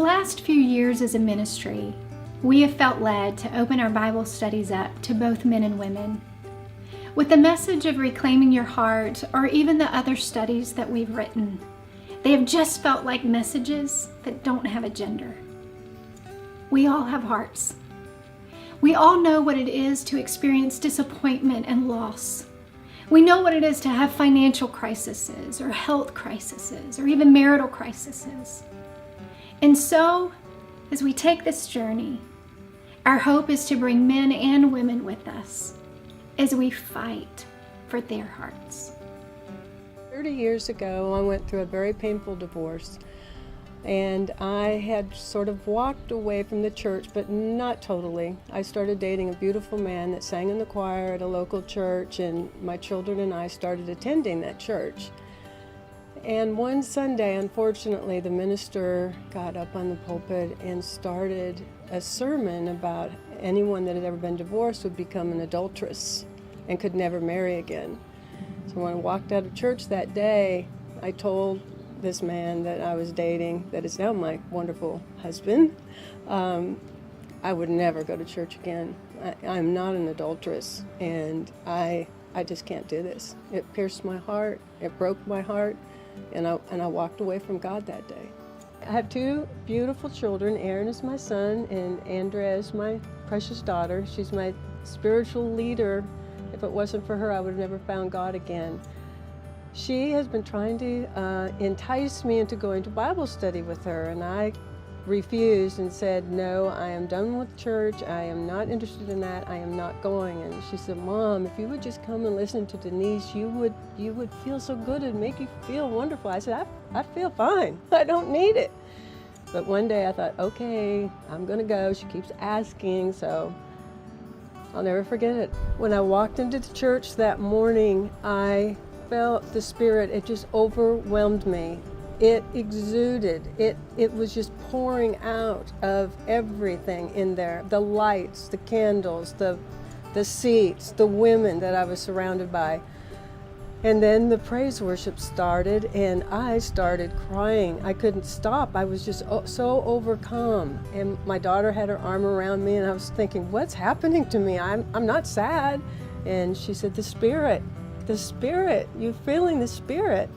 last few years as a ministry, we have felt led to open our Bible studies up to both men and women. With the message of reclaiming your heart, or even the other studies that we've written, they have just felt like messages that don't have a gender. We all have hearts. We all know what it is to experience disappointment and loss. We know what it is to have financial crises, or health crises, or even marital crises. And so, as we take this journey, our hope is to bring men and women with us as we fight for their hearts. 30 years ago, I went through a very painful divorce, and I had sort of walked away from the church, but not totally. I started dating a beautiful man that sang in the choir at a local church, and my children and I started attending that church. And one Sunday, unfortunately, the minister got up on the pulpit and started a sermon about anyone that had ever been divorced would become an adulteress and could never marry again. So when I walked out of church that day, I told this man that I was dating, that is now my wonderful husband, I would never go to church again. I'm not an adulteress, and I just can't do this. It pierced my heart, it broke my heart, and I walked away from God that day. I have two beautiful children. Aaron is my son, and Andrea is my precious daughter. She's my spiritual leader. If it wasn't for her, I would have never found God again. She has been trying to entice me into going to Bible study with her, and I refused and said, no, I am done with church. I am not interested in that. I am not going. And she said, Mom, if you would just come and listen to Denise, you would feel so good. It'd make you feel wonderful. I said, I feel fine. I don't need it. But one day I thought, okay, I'm going to go. She keeps asking, so I'll never forget it. When I walked into the church that morning, I felt the Spirit. It just overwhelmed me. It exuded. It was just pouring out of everything in there. The lights, the candles, the seats, the women that I was surrounded by. And then the praise worship started, and I started crying. I couldn't stop. I was just so overcome. And my daughter had her arm around me, and I was thinking, what's happening to me? I'm not sad. And she said, the Spirit, you're feeling the Spirit.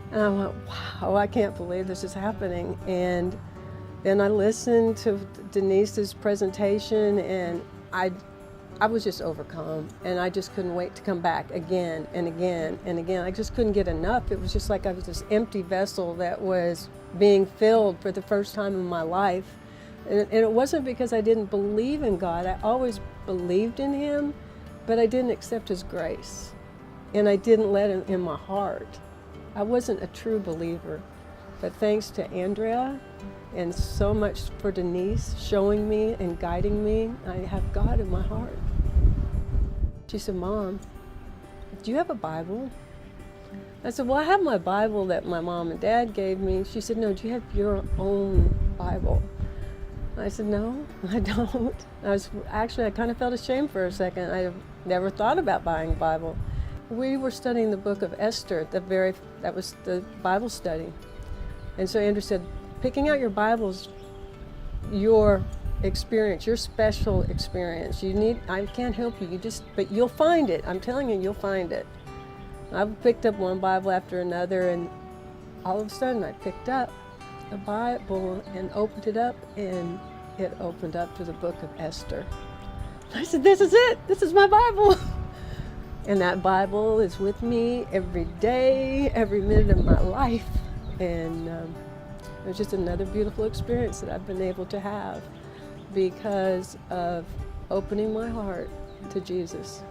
And I went, wow, I can't believe this is happening. And then I listened to Denise's presentation, and I was just overcome, and I just couldn't wait to come back again and again and again. I just couldn't get enough. It was just like I was this empty vessel that was being filled for the first time in my life. And it wasn't because I didn't believe in God. I always believed in Him, but I didn't accept His grace, and I didn't let Him in my heart. I wasn't a true believer, but thanks to Andrea and so much for Denise showing me and guiding me, I have God in my heart. She said, Mom, do you have a Bible? I said, well, I have my Bible that my mom and dad gave me. She said, no, do you have your own Bible? I said, no, I don't. I kind of felt ashamed for a second. I never thought about buying a Bible. We were studying the book of Esther, that was the Bible study. And so Andrew said, picking out your Bible's your experience, your special experience. I can't help you, but you'll find it. I'm telling you, you'll find it. I picked up one Bible after another, and all of a sudden I picked up the Bible and opened it up, and it opened up to the book of Esther. I said, this is it. This is my Bible. And that Bible is with me every day, every minute of my life. And it was just another beautiful experience that I've been able to have because of opening my heart to Jesus.